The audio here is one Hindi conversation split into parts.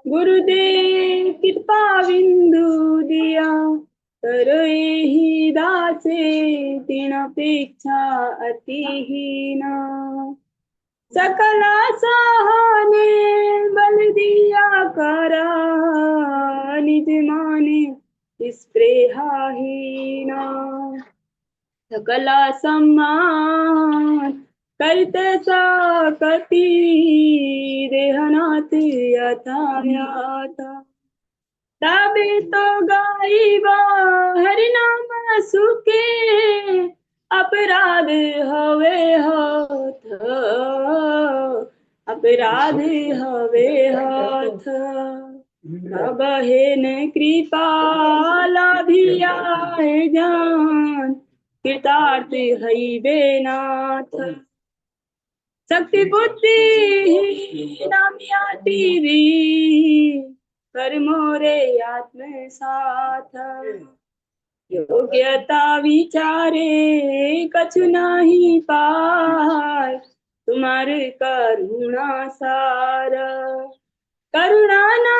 गुरुदेव कृपा बिंदु दिया करो ही दासे तीन अपेक्षा अतिहीना सकला सहाने बल दिया करा निज माने स्पृहाहीना सकला सम्मान करते सकती देहनाथ यथायाथा तभी तो गाइबा हरि नाम सुखे अपराध हवे हाथ अपराध हवे हाथ अब हे न कृपाला भियाए जान कृतार्थ हईबे नाथ शक्ति बुद्धि नामिया टीवी कर मोरे आत्म साथ योग्यता विचारे कछु नहीं पाय तुम्हारे करुणा सार करुणा ना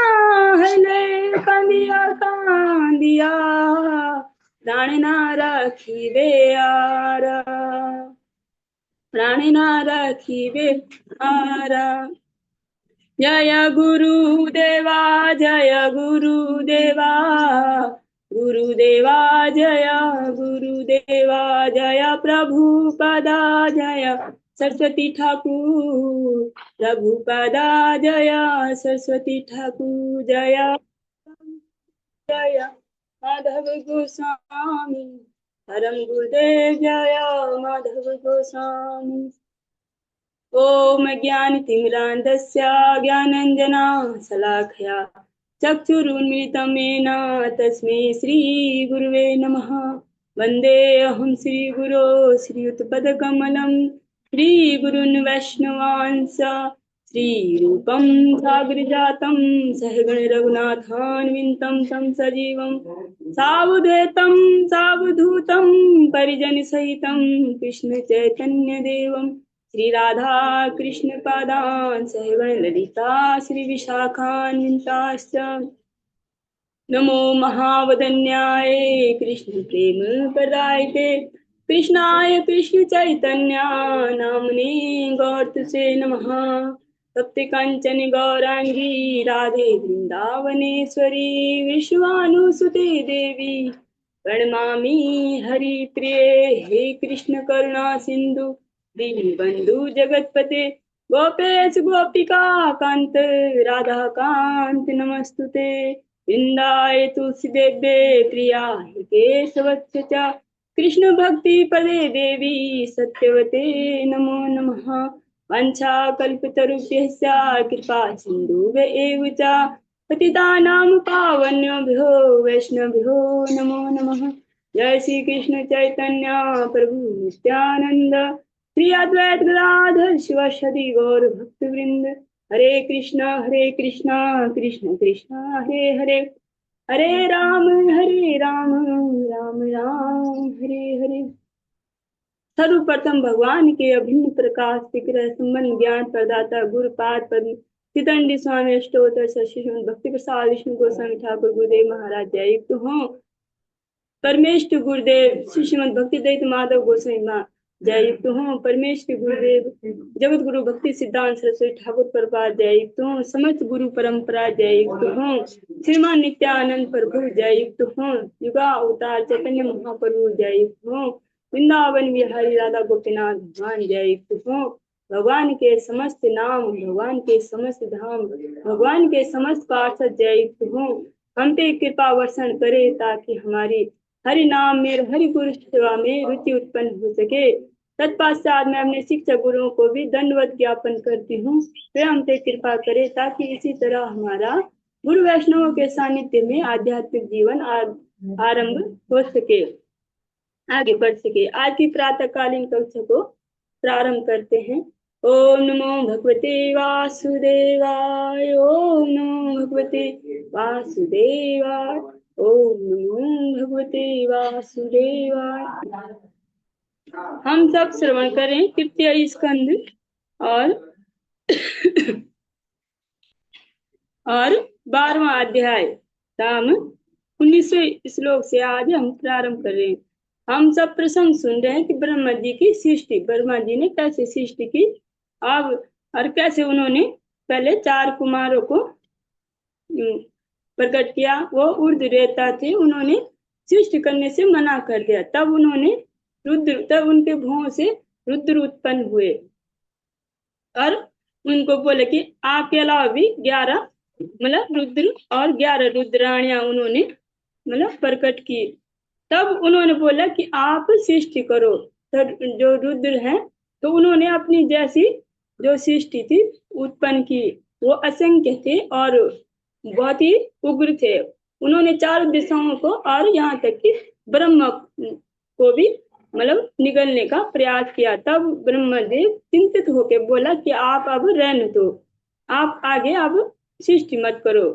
हले कंदिया कांदिया प्राण ना रखिबे यार प्राण ना रखिबे आरा जय गुरुदेवा जय गुरुदेवा गुरुदेवा जय गुरुदेवा जय प्रभुपदा जय सरस्वती ठाकुर प्रभुपदा जय सरस्वती ठाकुर जय जय माधव गोस्वामी परम गुरुदेव जय माधव गोस्वामी ओम ज्ञानतिमिरान्धस्य ज्ञानञ्जना शलाखया चक्षुरुन्मिलितं येन तस्मै श्रीगुरुवे नमः वन्देऽहं श्रीगुरो श्रीयुतपदकमलं श्रीगुरुन् वैष्णवांस श्रीरूपं साग्रजातं सहगण रघुनाथान्वितं तं सजीवं सावधूतं सावधूतं परिजनसहितं कृष्ण चैतन्यदेवं श्री राधा कृष्ण पादान सहगण ललिता श्री विशाखान्विताश्च नमो महावदन्याय कृष्ण प्रेम प्रदायते कृष्णाय कृष्ण चैतन्य नामने गौरतुसे नमः तप्त कांचन गौरांगी राधे वृंदावनेश्वरी विश्वानुसुते देवी प्रणमामि हरिप्रिये हे कृष्ण करुणा सिंधु दीनबंधु जगतपते गोपेश गोपिका कांत राधा कांत नमस्तुते वृंदाय तुलसीदेव्ये प्रियाय केशवस्य च कृष्ण भक्ति पदे देवी सत्यवते नमो नमः वंशाकल्पतरुभ्यश्च कृपा सिन्धुभ्य च पतितानां पावनेभ्यो वैष्णवेभ्यो नमो नमः जय श्री कृष्ण चैतन्य प्रभु नित्यानंद श्री अद्वैत गदाधर शिवासादि गौर भक्त वृंद हरे कृष्णा कृष्ण कृष्णा हरे हरे हरे राम राम राम हरे हरे सर्वप्रथम भगवान के अभिन्न प्रकाश विग्रह संबंध ज्ञान प्रदाता गुरुपाद पद्म चिदंडी स्वामी अष्टोत्तर शशि भक्ति प्रसाद विष्णु गोस्वामी ठाकुर गुरुदेव महाराज जय हो परमेष्ठ गुरुदेव श्री श्रीमद भक्ति दैत माधव गोस्वामी जय युक्त हूँ परमेश के गुरुदेव जगत गुरु भक्ति सिद्धांत सरस्वती ठाकुर प्रपाद जय युक्त हूँ समस्त गुरु परंपरा जय युक्त हूँ श्रीमान नित्यानंद प्रभु जय युक्त हूँ युगा अवतार चैतन्य महाप्रभु जय युक्त हूँ वृंदावन बिहारी राधा गोपीनाथ भगवान जय युक्त हूँ भगवान के समस्त नाम भगवान के समस्त धाम भगवान के समस्त पार्षद जय युक्त हूँ हम पे कृपा वर्षण करे ताकि हमारी हरि नाम में हरि गुरु सेवा में रुचि उत्पन्न हो सके तत्पश्चात मैं अपने शिक्षक गुरुओं को भी दंडवत ज्ञापन करती हूँ वे हम पे कृपा करे ताकि इसी तरह हमारा गुरु वैष्णवों के सानिध्य में आध्यात्मिक जीवन आरंभ हो सके आगे बढ़ सके आज की प्रातःकालीन कक्षा को प्रारंभ करते हैं ओम नमो भगवते वासुदेवाय ओम नमो भगवते वासुदेवाय ओम नमो भगवते वासुदेवाय हम सब श्रवण करें तृतीय स्कंद और और 12वां अध्याय राम 19वें श्लोक से आज हम प्रारंभ कर रहे हैं। हम सब प्रसंग सुन रहे हैं कि ब्रह्मा जी की सृष्टि, ब्रह्मा जी ने कैसे सृष्टि की अब, और कैसे उन्होंने पहले 4 कुमारों को प्रकट किया। वो उर्द रेता थे, उन्होंने सृष्टि करने से मना कर दिया। तब उन्होंने तब उनके भुवों से रुद्र उत्पन्न हुए और उनको बोले कि आपके अलावा भी 11 मतलब रुद्र और 11 रुद्राणियां उन्होंने मतलब प्रकट की। तब उन्होंने बोला कि आप सृष्टि करो। तो जो रुद्र हैं तो उन्होंने अपनी जैसी जो सृष्टि थी उत्पन्न की। वो असंख्य थे और बहुत ही उग्र थे। उन्होंने 4 दिशाओं को और यहाँ तक कि ब्रह्मा को भी मतलब निगलने का प्रयास किया। तब ब्रह्मदेव चिंतित होकर बोला कि आप अब रहने दो, आप आगे अब सृष्टि मत करो।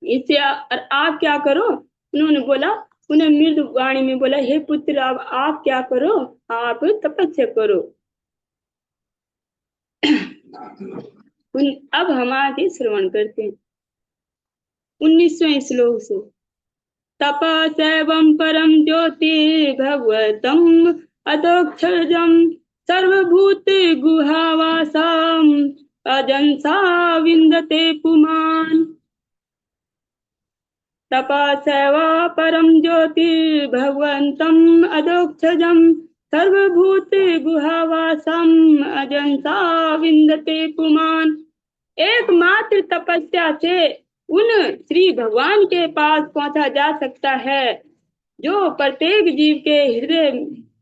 इससे आप क्या करो, उन्होंने बोला, उन्हें मृदु वाणी में बोला, हे पुत्र अब आप क्या करो, आप तपस्या करो। अब हम आगे श्रवण करते हैं 19वें श्लोक से। तपसैवं परम ज्योति भगवतम अदोक्षजम सर्वभूत गुहावासम अजंसा विंदते पुमान। तपसैव परम ज्योति भगवंतम अदोक्षजम सर्वभूत गुहावासम अजंसा विंदते पुमान। एकमात्र तपस्या से उन श्री भगवान के पास पहुंचा जा सकता है जो प्रत्येक जीव के हृदय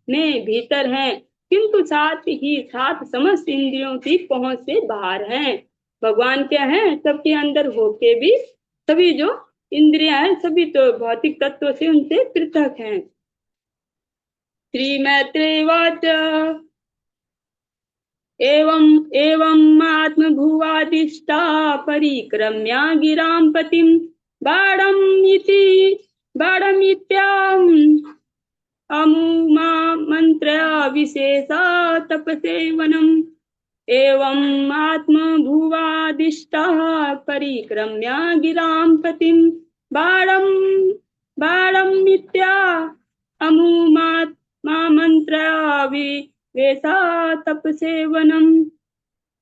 में भीतर हैं, किंतु साथ ही साथ समस्त इंद्रियों की पहुंच से बाहर हैं। भगवान क्या है, सबके अंदर होके भी सभी जो इंद्रियां हैं सभी तो भौतिक तत्वों से उनसे पृथक हैं। श्री मैत्रेय वाच एवं एवं आत्मभुवादिष्टा परिक्रम्या गिरां पतिं बाणमित्याम अमुमा मंत्र विशेषा तपसेवनम्। एवं आत्मभुवादिष्टा परिक्रम्या गिरां पतिं बाणमित्या अमुमा मंत्र वैसा तपसेवनम।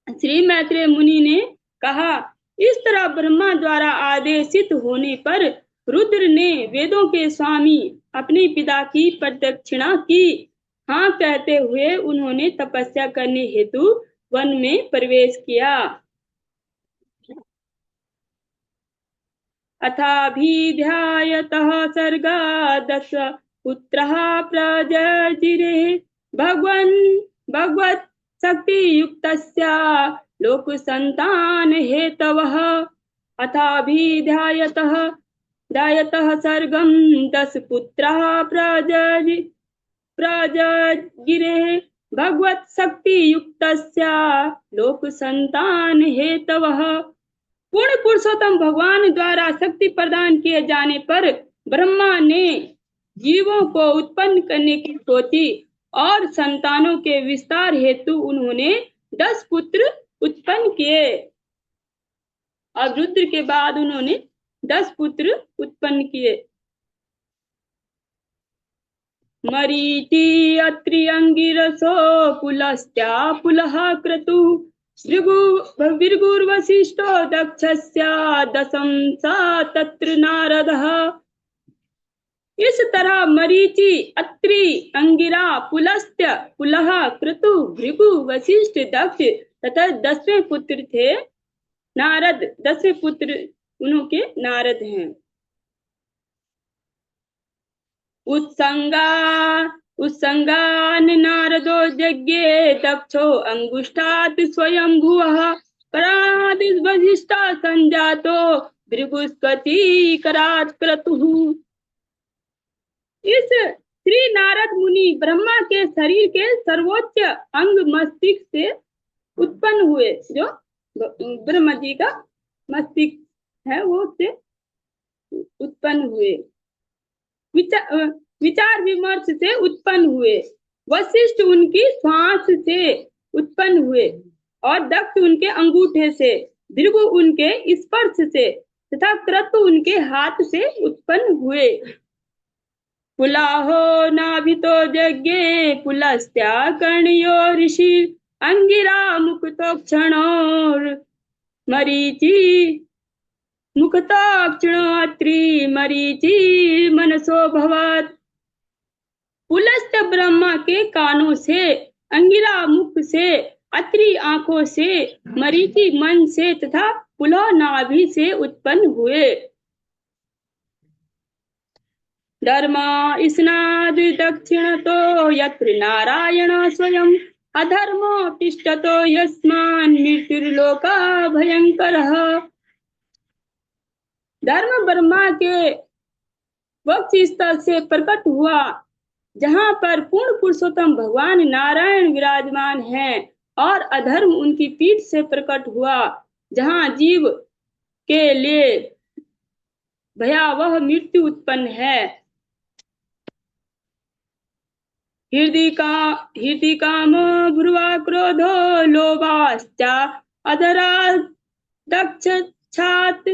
श्री मैत्रेय मुनि ने कहा, इस तरह ब्रह्मा द्वारा आदेशित होने पर रुद्र ने वेदों के स्वामी अपने पिता की प्रदक्षिणा की। हाँ कहते हुए उन्होंने तपस्या करने हेतु वन में प्रवेश किया। अथाभिध्यायतः सर्गा दश पुत्रः प्रजजिरे भगवत् शक्ति युक्तस्य लोक संतान हेतवः। अथाभिध्यायतः सर्गं 10 पुत्रः प्रजगिरे भगवत् शक्ति युक्तस्य लोक संतान हेतवः। पूर्ण पुरुषोत्तम भगवान द्वारा शक्ति प्रदान किए जाने पर ब्रह्मा ने जीवों को उत्पन्न करने की सोची और संतानों के विस्तार हेतु उन्होंने 10 पुत्र उत्पन्न किए। और रुद्र के बाद उन्होंने 10 पुत्र उत्पन्न किए। मरीचि अत्रि अंगिरसो पुलस्त्या पुलः क्रतुः भृगुर्वसिष्ठो दक्षस्य दशम सा तत्र नारदः। इस तरह मरीचि अत्रि अंगिरा पुलस्त्य पुलह क्रतु भृगु वशिष्ठ दक्ष तथा 10वें पुत्र थे नारद। 10वें पुत्र उनके नारद हैं। उत्संगान नारदो यज्ञे दक्षो अंगुष्ठात् स्वयं भुवः परादिस वशिष्ठा संजातो भृगुस्पति करात् क्रतुः। इस श्री नारद मुनि ब्रह्मा के शरीर के सर्वोच्च अंग मस्तिष्क से उत्पन्न हुए। जो ब्रह्मा जी का मस्तिष्क है वो से उत्पन्न हुए। विचार विमर्श से उत्पन्न हुए। वशिष्ठ उनकी श्वास से उत्पन्न हुए और दक्ष उनके अंगूठे से। दीर्घ उनके स्पर्श से तथा क्रतु उनके हाथ से उत्पन्न हुए। पुलाहो नाभितो यज्ञे पुलस्त्या कर्णयो ऋषि अंगिरा मुक्तो क्षणोर मरीचि मुक्तो क्षणोत्रि मरीचि मनसो भवत्। पुलस्त ब्रह्मा के कानों से, अंगिरा मुख से, अत्रि आंखों से, मरीचि मन से तथा पुलह नाभि से उत्पन्न हुए। धर्म स्नाद दक्षिणतो यत्र नारायण स्वयं अधर्मो तिष्ठतो यस्मान् मृत्युर्लोका भयंकरः। धर्म ब्रह्मा के वक्ष स्थल से प्रकट हुआ, जहाँ पर पूर्ण पुरुषोत्तम भगवान नारायण विराजमान हैं, और अधर्म उनकी पीठ से प्रकट हुआ, जहाँ जीव के लिए भयावह मृत्यु उत्पन्न है। हृदि कामो भ्रुवा क्रोधो लोभाश्च अधरा दक्षात्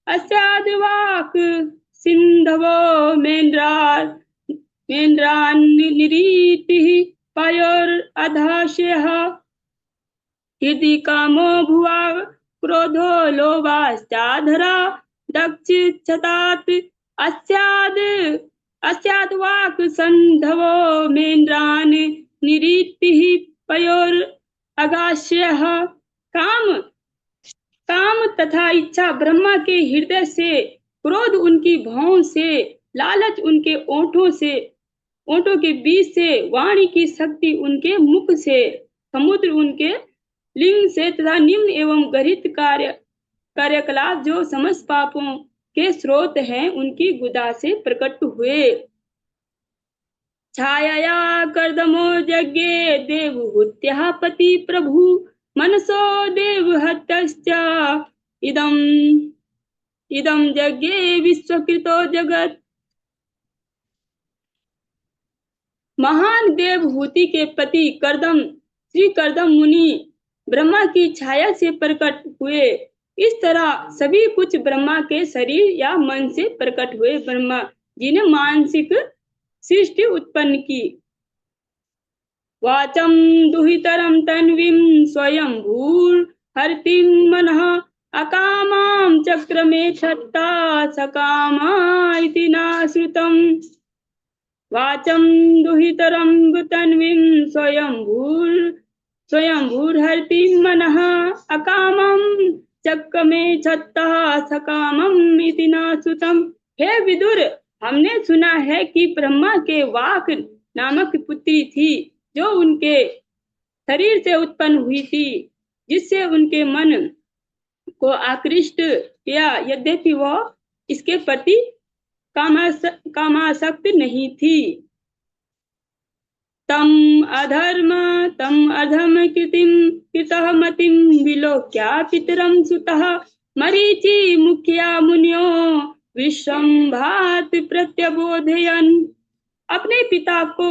अस्याद् वाक् सिन्धवो मेन्द्रान्निरीतिः पयोरधाशयः। हृदि कामो भुवा क्रोधो लोभाश्चाधरा दक्षात् अस्याद् वाक् सिन्धवो मेन्द्रान्निरीतिः पयोरधाशयः। काम तथा इच्छा ब्रह्मा के हृदय से, क्रोध उनकी भौं से, लालच उनके ओंठों के बीच से, वाणी की शक्ति उनके मुख से, समुद्र उनके लिंग से तथा निम्न एवं गरित कार्यकलाप जो समस्त पापों के स्रोत हैं, उनकी गुदा से प्रकट हुए। छाया कर्दमो यज्ञे देवहूत्याः पति प्रभु मनसो देवहत्यश्च इदं यज्ञे विश्वकृतो जगत्। महान देवहूति के पति कर्दम श्री कर्दम मुनि ब्रह्मा की छाया से प्रकट हुए। इस तरह सभी कुछ ब्रह्मा के शरीर या मन से प्रकट हुए। ब्रह्मा जी ने मानसिक सृष्टि उत्पन्न की। वाचम दुहितरम तन्वीं स्वयंभूर्हरितिं मनः अकामां चक्रमे छत्ता सकामा इति नाश्रुतम्। वाचम दुहितरम तन्वीं स्वयंभूर्हरितिं मनः अकामं चक्रमे छत्ता सकामम् इति नाश्रुतम्। हे विदुर, हमने सुना है कि ब्रह्मा के वाक नामक पुत्री थी, जो उनके शरीर से उत्पन्न हुई थी, जिससे उनके मन को आकृष्ट किया, यद्यपि वह इसके प्रति कामासक्त नहीं थी। तम अधर्म कृतः मतिं विलोक्या पितरं सुतः मरीचि मुखिया मुनियो विश्रम्भात प्रत्यबोधयन्। अपने पिता को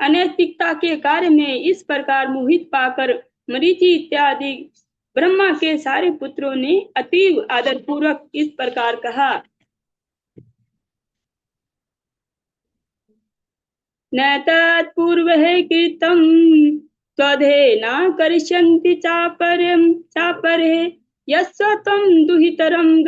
अनैतिकता के कार्य में इस प्रकार मोहित पाकर मरीचि इत्यादि ब्रह्मा के सारे पुत्रों ने अतीव आदर पूर्वक इस प्रकार कहा। न तत्पूर्वः कृतं त्वधेन करिष्यन्ति चापरे यस्य त्वं दुहितरं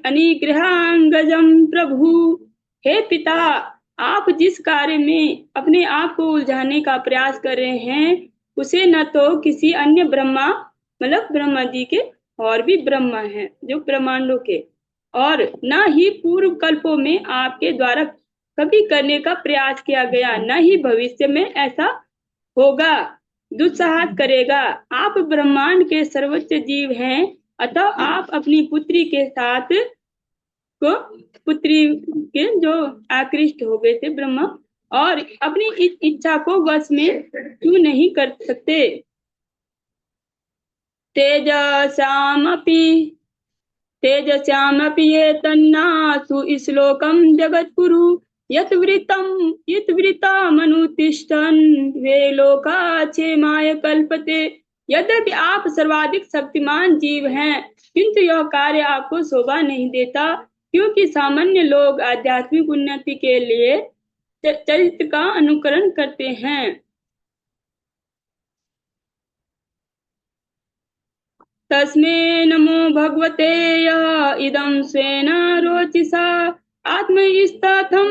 अनिग्रहांगजं प्रभु। हे पिता, आप जिस कार्य में अपने आप को उलझाने का प्रयास कर रहे हैं, उसे न तो किसी अन्य ब्रह्मा, मतलब ब्रह्मा जी के और भी ब्रह्मा हैं जो ब्रह्मांडों के, और न ही पूर्व कल्पों में आपके द्वारा कभी करने का प्रयास किया गया, न ही भविष्य में ऐसा होगा, दुस्साहस करेगा। आप ब्रह्मांड के सर्वोच्च जीव हैं, अतः आप अपनी पुत्री के जो आकृष्ट हो गए थे ब्रह्मा, और अपनी इस इच्छा को वश में क्यों नहीं कर सकते। तेजस्यामपि ये तन्नासु श्लोकं जगत्कुरु यत वृत्तमनुतिष्ठन् वे लोका क्षेमाय कल्पते। यद्यपि आप सर्वाधिक शक्तिमान जीव हैं, किंतु यह कार्य आपको शोभा नहीं देता, क्योंकि सामान्य लोग आध्यात्मिक उन्नति के लिए चरित्र का अनुकरण करते हैं। तस्मै नमो भगवते यः इदं स्वेन रोचिषा आत्मैस्तथं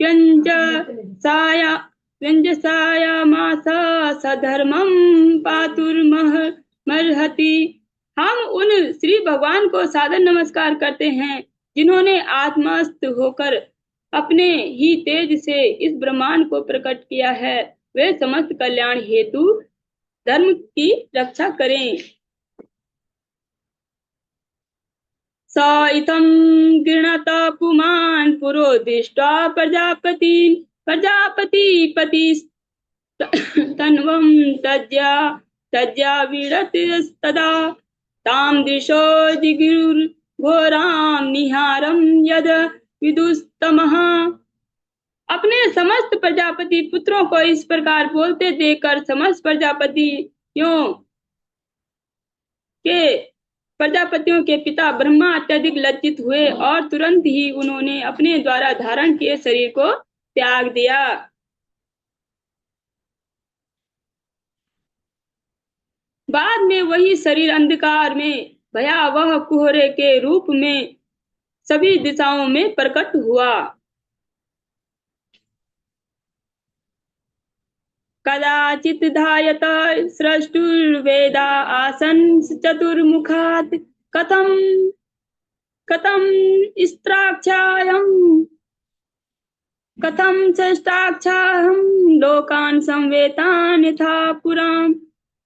व्यञ्जसाया व्यञ्जसायामास सधर्मं पातुर्मर्हति। हम उन श्री भगवान को सादर नमस्कार करते हैं जिन्होंने आत्मस्थ होकर अपने ही तेज से इस ब्रह्मांड को प्रकट किया है। वे समस्त कल्याण हेतु धर्म की रक्षा करें। स इत्थं गृह्णात पुमान् पुरो दृष्ट्वा प्रजापतिस्तन्वं तज्जावीडतस्तदा तां दृशो जिगुर्घोरां निहारं यद विदुस्तमः। अपने समस्त प्रजापति पुत्रों को इस प्रकार बोलते देखकर समस्त प्रजापतियों के पिता ब्रह्मा अत्यधिक लज्जित हुए और तुरंत ही उन्होंने अपने द्वारा धारण किए शरीर को त्याग दिया। बाद में वही शरीर अंधकार में भयावह कोहरे के रूप में सभी दिशाओं में प्रकट हुआ। कदाचित् धायत स्रष्टुर्वेदा आसन् चतुर्मुखात् कथं षष्ठाक्षाहं लोकान् संवेतान् यथा पुराम्।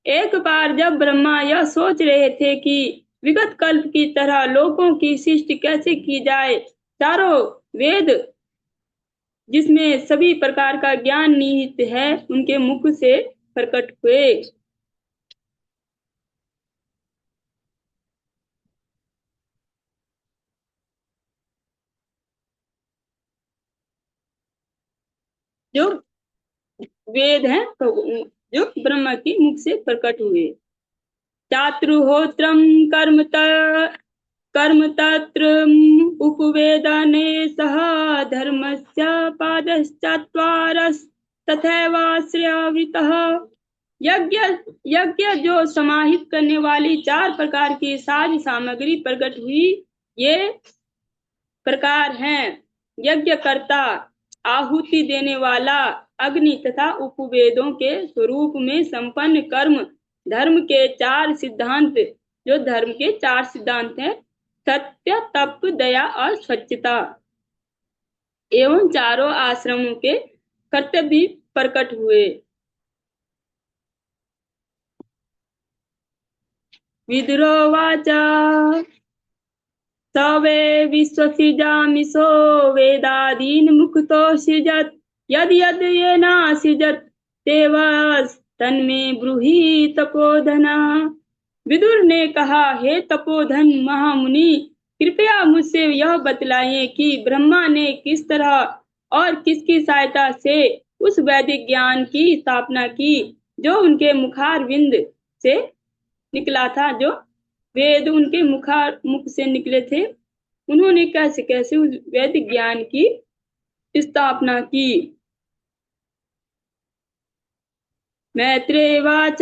एक बार जब ब्रह्मा यह सोच रहे थे कि विगत कल्प की तरह लोकों की सृष्टि कैसे की जाए, चारों वेद जिसमें सभी प्रकार का ज्ञान निहित है उनके मुख से प्रकट हुए। जो वेद हैं तो जो ब्रह्मा की मुख से प्रकट हुए। चातुर्होत्रम कर्म तत्र उपवेदने सह धर्मस्य पादश्चत्वारस्तथैवाश्रयावृतः। यज्ञ जो समाहित करने वाली 4 प्रकार की साज सामग्री प्रकट हुई, ये प्रकार हैं यज्ञकर्ता, आहुति देने वाला, अग्नि तथा उपवेदों के स्वरूप में संपन्न कर्म, धर्म के 4 सिद्धांत। जो धर्म के 4 सिद्धांत हैं, सत्य, तप, दया और स्वच्छता, एवं चारों आश्रमों के कर्तव्य भी प्रकट हुए। विदुरोवाच स वे विश्वसृजामिषो वेदादीन् मुक्तो सृजत् यद् येनासृजत् तेवस्तन्मे ब्रूहि तपोधना। विदुर ने कहा, हे तपोधन महामुनि, कृपया मुझसे यह बतलाएं कि ब्रह्मा ने किस तरह और किसकी सहायता से उस वैदिक ज्ञान की स्थापना की जो उनके मुखारविंद से निकला था। जो वेद उनके मुख से निकले थे, उन्होंने कैसे कैसे उस वैदिक ज्ञान की स्थापना की। मैत्रेयवाच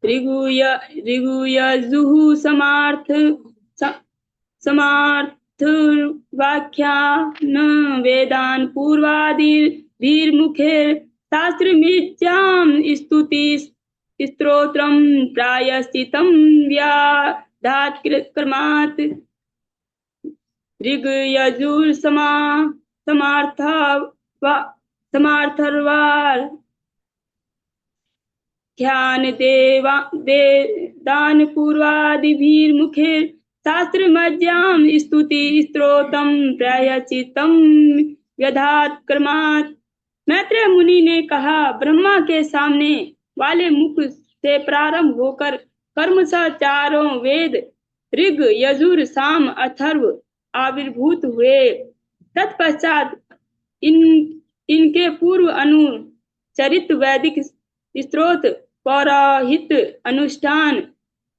ऋगुयजुः समार्थवाक्यान् वेदान् पूर्वादिभिर्मुखे शास्त्रमिज्जां स्तुति स्तोत्रं प्रायश्चितं व्याधात्क्रमात्। ऋग्यजुर्समार्थर्वार ध्यान दान पूर्वादिभिर्मुखे शास्त्रमज्जां स्तुति स्तोत्रं प्रायश्चितं व्यधात् क्रमात्। मैत्रेय मुनि ने कहा, ब्रह्मा के सामने वाले मुख से प्रारंभ होकर कर्मशः चारों वेद ऋग यजुर साम अथर्व आविर्भूत हुए। तत्पश्चात इन इनके पूर्व अनुचरित वैदिक स्त्रोत, पौरोहित अनुष्ठान,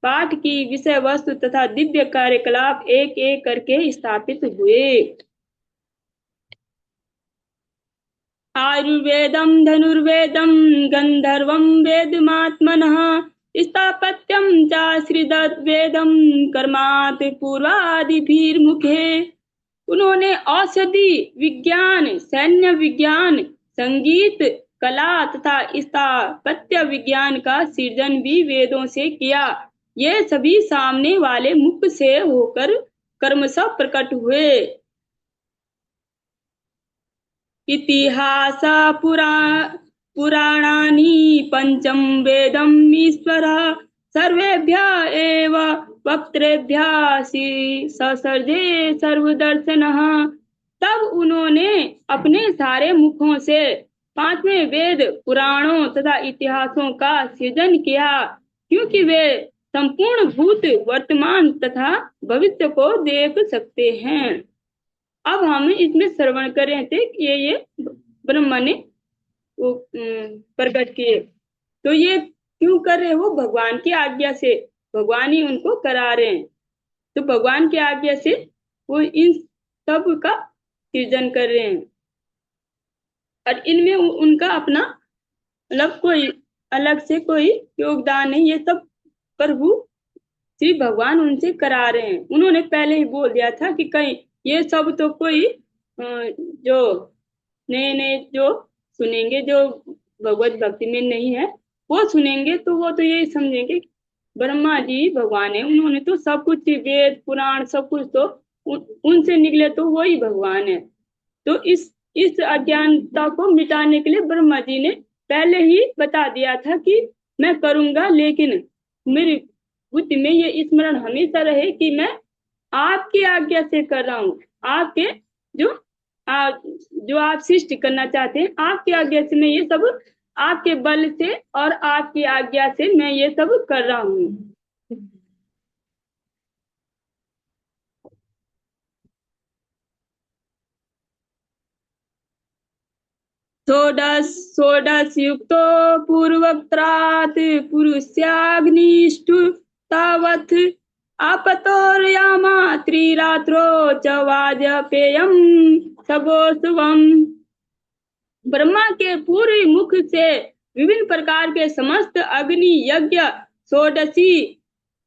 पाठ की विषय वस्तु तथा दिव्य कार्यकलाप एक एक करके स्थापित हुए। आयुर्वेदं धनुर्वेदं गंधर्वं वेदमात्मनः स्थापत्यं चाश्रितवेदं कर्मात् पूर्वादिभिर्मुखे। उन्होंने औषधि विज्ञान, सैन्य विज्ञान, संगीत, कला तथा स्थापत्य विज्ञान का सृजन भी वेदों से किया। ये सभी सामने वाले मुख से होकर कर्मशः प्रकट हुए। इतिहास पुराणानि पंचम वेदम ईश्वरः सर्वेभ्यः एव वक्त्रेभ्यः ससर्जे सर्वदर्शनः। तब उन्होंने अपने सारे मुखों से पांचवें वेद, पुराणों तथा इतिहासों का सृजन किया, क्योंकि वे संपूर्ण भूत, वर्तमान तथा भविष्य को देख सकते हैं। अब हम इसमें श्रवण कर रहे थे कि ये ब्रह्मा ने प्रकट किए। तो ये क्यों कर रहे हैं? वो भगवान की आज्ञा से, भगवान ही उनको करा रहे हैं। तो भगवान की आज्ञा से वो इन सब का सृजन कर रहे हैं और इनमें उनका अपना मतलब कोई अलग से कोई योगदान नहीं। ये सब प्रभु श्री भगवान उनसे करा रहे हैं। उन्होंने पहले ही बोल दिया था कि कहीं ये सब तो कोई जो नए नए जो सुनेंगे, जो भगवत भक्ति में नहीं है, वो सुनेंगे तो वो तो यही समझेंगे ब्रह्मा जी भगवान है। उन्होंने तो सब कुछ वेद पुराण सब कुछ तो उनसे निकले, तो वही भगवान है। तो इस अज्ञानता को मिटाने के लिए ब्रह्मा जी ने पहले ही बता दिया था कि मैं करूंगा, लेकिन मेरी बुद्धि में ये स्मरण हमेशा रहे कि मैं आपकी आज्ञा से कर रहा हूँ। आपके जो आप सृष्टि करना चाहते हैं, आपकी आज्ञा से मैं ये सब, आपके बल से और आपकी आज्ञा से मैं ये सब कर रहा हूँ। षोडश युक्तो पूर्वत्रात् पुरुष्याग्निष्ठु तावत् आपतोर्यामा त्रिरात्रो च वाजपेयम सबोसुवम। ब्रह्मा के पूरे मुख से विभिन्न प्रकार के समस्त अग्नि यज्ञ, षोडशी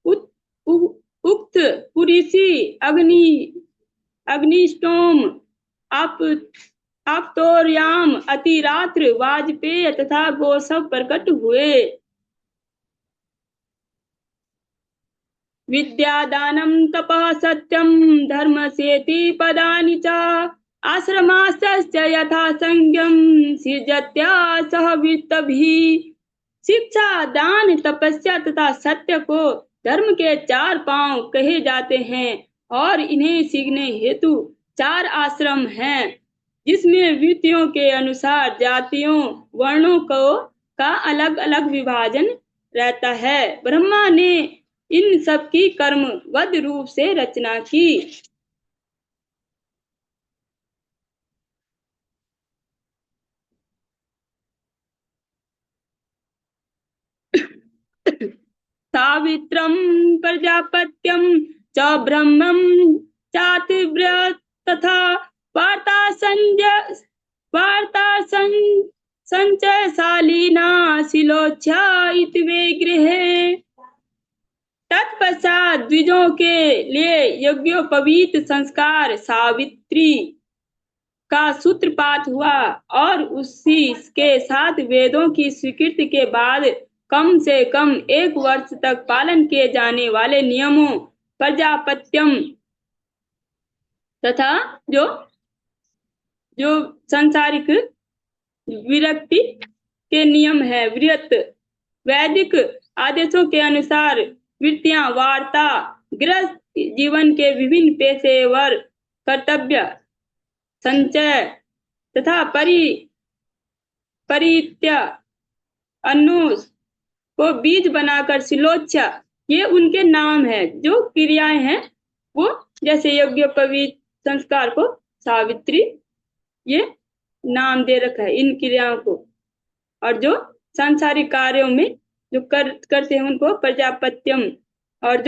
उक्त पुरीसी अग्निष्टोम, आपतोर्याम, अतिरात्र, वाजपेय तथा गोसव प्रकट हुए। विद्यादानं तपः सत्यं धर्मसेति पदानि च आश्रमाश्च यथा संज्ञं सृजत्या सह वित्तभिः। शिक्षा, दान, तपस्या तथा सत्य को धर्म के 4 पांव कहे जाते हैं और इन्हें सीखने हेतु 4 आश्रम हैं, जिसमें वृत्तियों के अनुसार जातियों वर्णों का अलग अलग विभाजन रहता है। ब्रह्मा ने इन सब की कर्मबद्ध रूप से रचना की। सावित्रम प्रजापत्यम च ब्रह्मम चातिव्रत तथा वार्ता संचयशालिना शिलोच्छा इतिवे गृहे। तत्पश्चात द्विजों के लिए यज्ञोपवीत संस्कार सावित्री का सूत्रपात हुआ और उसी के साथ वेदों की स्वीकृति के बाद कम से कम 1 वर्ष तक पालन किए जाने वाले नियमों प्रजापत्यम तथा जो सांसारिक विरक्ति के नियम है व्रत, वैदिक आदेशों के अनुसार वृत्तियां, वार्ता, गृहस्थ जीवन के विभिन्न पेशेवर कर्तव्य, संचय तथा परित्य अनुस को बीज बनाकर शिलोच्छा, ये उनके नाम है। जो क्रियाएं हैं वो जैसे यज्ञोपवीत संस्कार को सावित्री, ये नाम दे रखा है इन क्रियाओं को। और जो सांसारिक कार्यों में जो करते हैं उनको प्रजापत्यम। और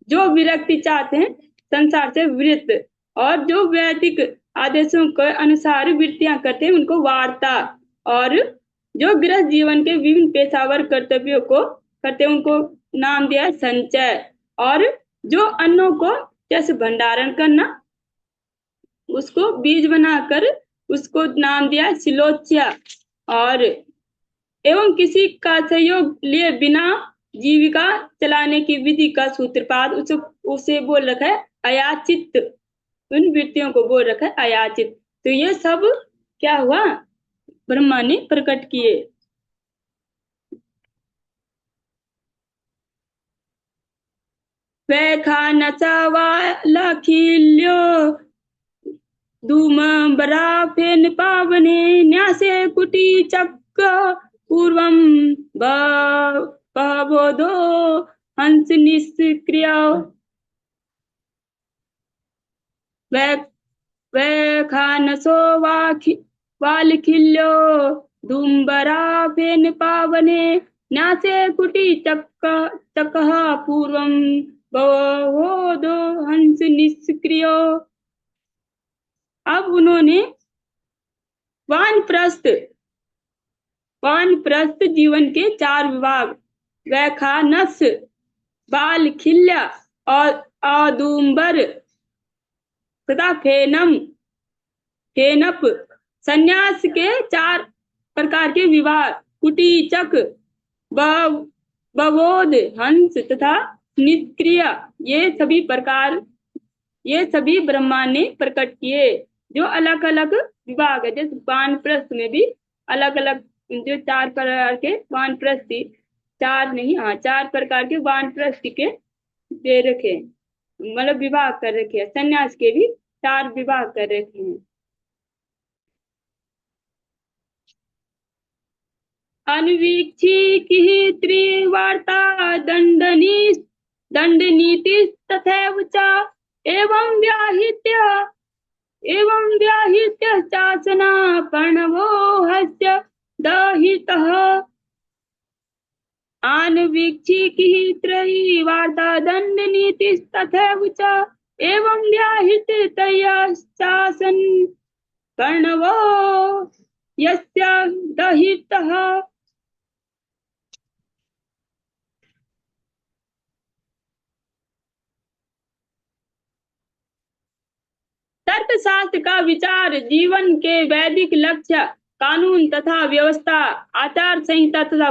जो विरक्ति चाहते हैं संसार से वृत्त, और जो वैदिक आदेशों के अनुसार वृत्तियां करते हैं उनको वार्ता। और जो गृह जीवन के विभिन्न पेशावर कर्तव्यों को करते हैं उनको नाम दिया है संचय। और जो अन्नों को जैसे भंडारण करना उसको बीज बनाकर उसको नाम दिया है सिलोच्य। और एवं किसी का सहयोग लिए बिना जीविका चलाने की विधि का सूत्रपात उसे बोल रखा है अयाचित। उन वृत्तियों को बोल रखा है अयाचित। तो ये सब क्या हुआ, ब्रह्मा ने प्रकट किए। वैखानसा वालखिल्यो धूमबरा फेन पावने न्यासे कुटी चक्र पूर्वम बबोधो हंस निष्क्रिय। वैखानसो वालखिल्यो धूमबरा फेन पावने न्यासे कुटी चक्र पूर्वम बबोधो हंस निष्क्रिय। अब उन्होंने वानप्रस्थ जीवन के 4 विभाग वैखानस, बालखिल्य और औदुंबर तथा फेनप संन्यास के 4 प्रकार के विभाग कुटीचक, बबोध, हंस तथा निष्क्रिय ये सभी ब्रह्मा ने प्रकट किए। जो अलग अलग विभाग है जैसे वानप्रस्थ में भी अलग अलग जो 4 प्रकार के वानप्रस्थी 4 प्रकार के वानप्रस्थ के दे रखे, मतलब विभाग कर रखे हैं। संन्यास के भी 4 विभाग कर रखे हैं। अन्वीक्षिकी त्रिवार्ता दंडनीति तथैव च एवं व्याहित्य शासना प्रणवो हस्य दहितः। अन्वीक्षिकी त्रिवार्ता दंडनीति तथैव च एवं व्याहित्य शासन प्रणवो यस्य दहितः। तर्कशास्त्र का विचार जीवन के वैदिक लक्ष्य, कानून तथा व्यवस्था, आचार संहिता तथा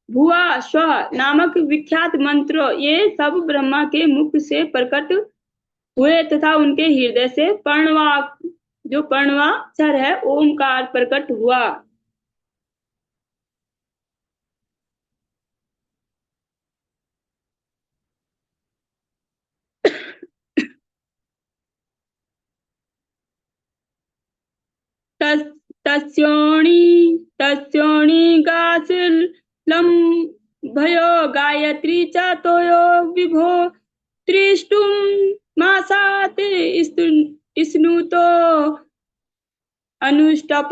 भुआ स्व नामक विख्यात मंत्र ये सब ब्रह्मा के मुख से प्रकट हुए तथा उनके हृदय से पर्णवाक्षर है ओमकार प्रकट हुआ। तस्योणी गासलम भयो गायत्री च तोयो विभो त्रिष्टुम मासात स्नुतो अनुष्टप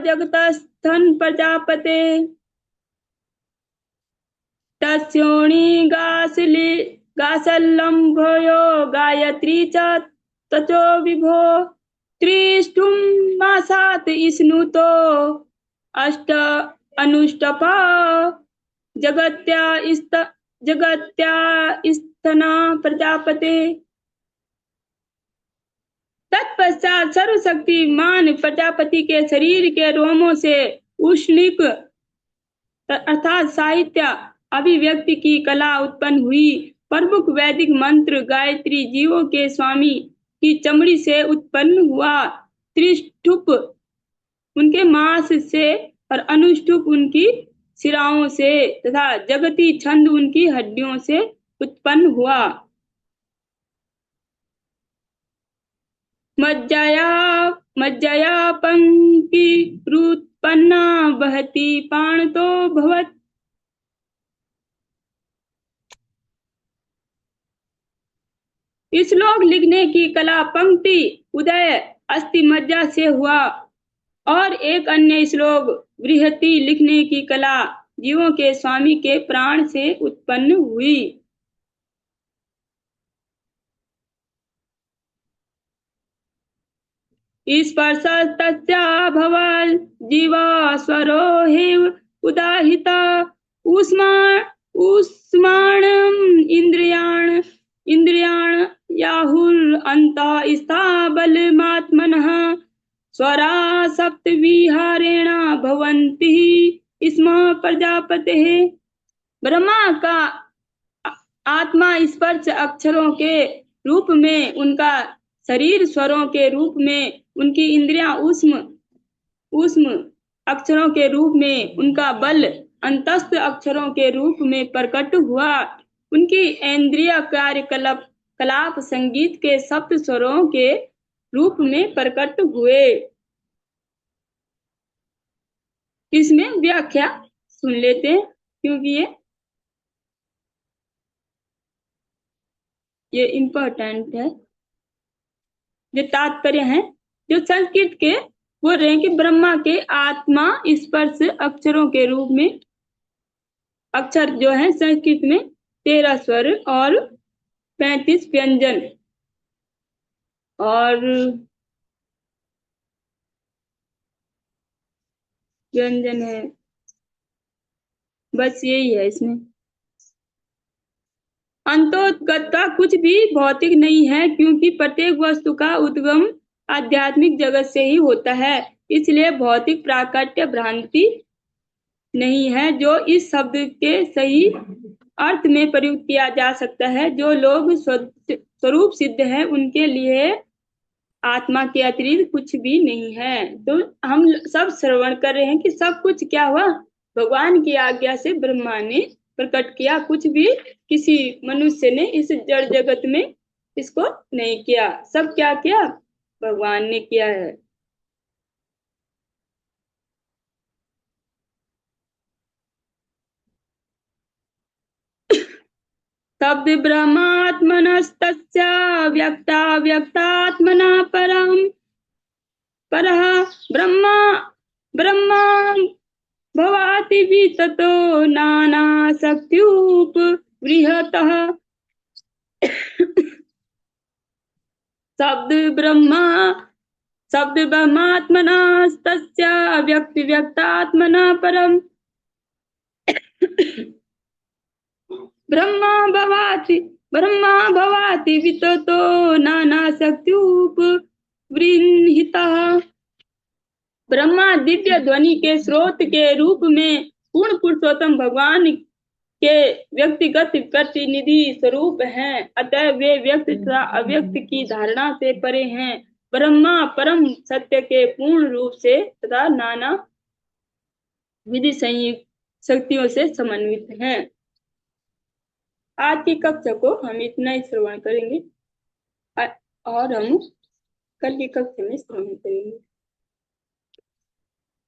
जगतस्थन प्रजापते। तस्योणी गासलम भयो गायत्री च तचो विभो त्रिष्टुम मासात स्नुतो अष्ट अनुष्टप जगत्या स्तना प्रजापते। तत्पश्चात सर्वशक्तिमान प्रजापति के शरीर के रोमों से उष्णिक अर्थात साहित्य अभिव्यक्ति की कला उत्पन्न हुई। प्रमुख वैदिक मंत्र गायत्री जीवों के स्वामी की चमड़ी से उत्पन्न हुआ। त्रिष्टुप उनके मांस से और अनुष्टुप उनकी शिराओं से तथा जगती छंद उनकी हड्डियों से उत्पन्न हुआ। मज्जया पंक्ति रुत्पन्ना बहती पाणतो भवत्। श्लोक लिखने की कला पंक्ति उदय अस्थि मज्जा से हुआ और एक अन्य श्लोक बृहति लिखने की कला जीवों के स्वामी के प्राण से उत्पन्न हुई। स्पर्शस्तस्याभवन् जीवा स्वरो हेव उदाहिता उष्मा उष्माणम् इन्द्रियाण याहुर् अन्तः स्थाबलमात्मनः स्वरा सप्तविहारेण भवन्ति स्म प्रजापतेः। ब्रह्मा का आत्मा स्पर्श अक्षरों के रूप में, उनका शरीर स्वरों के रूप में, उनकी इंद्रियां उष्म उष्म अक्षरों के रूप में, उनका बल अंतस्थ अक्षरों के रूप में प्रकट हुआ। उनकी इंद्रिय कार्यकलाप कलाप संगीत के सप्त स्वरों के रूप में प्रकट हुए। इसमें व्याख्या सुन लेते हैं, क्योंकि ये इम्पोर्टेंट है। जो तात्पर्य है, जो संस्कृत के बोल रहे हैं कि ब्रह्मा के आत्मा स्पर्श अक्षरों के रूप में, अक्षर जो है संस्कृत में 13 स्वर और 35 व्यंजन और व्यंजन है, बस यही है इसमें। अंतोगता कुछ भी भौतिक नहीं है, क्योंकि प्रत्येक वस्तु का उद्गम आध्यात्मिक जगत से ही होता है। इसलिए भौतिक प्राकट्य भ्रांति नहीं है, जो इस शब्द के सही अर्थ में प्रयुक्त किया जा सकता है। जो लोग स्वरूप सिद्ध है, उनके लिए आत्मा के अतिरिक्त कुछ भी नहीं है। तो हम सब श्रवण कर रहे हैं कि सब कुछ क्या हुआ, भगवान की आज्ञा से ब्रह्मा ने प्रकट किया। कुछ भी किसी मनुष्य ने इस जड़ जगत में इसको नहीं किया, सब क्या किया, भगवान ने किया है। शब्द ब्रह्मात्मनस्तस्य व्यक्ता व्यक्तात्मना परः ब्रह्मा ब्रह्मा भवाति विततो नानाशक्त्युपबृहतः। शब्द ब्रह्मात्मनस्तस्य व्यक्ति व्यक्तात्मना परम ब्रह्मा भवाति विततो नानाशक्त्युपबृंहितः। ब्रह्मा दिव्य ध्वनि के स्रोत के रूप में पूर्ण पुरुषोत्तम भगवान के व्यक्तिगत प्रतिनिधि स्वरूप हैं, अतः वे व्यक्त तथा अव्यक्त की धारणा से परे हैं। ब्रह्मा परम सत्य के पूर्ण रूप से तथा नाना विधि संयुक्त शक्तियों से समन्वित हैं। आज की कक्षा को हम इतना ही श्रवण करेंगे और हम कल की कक्षा में श्रवण करेंगे।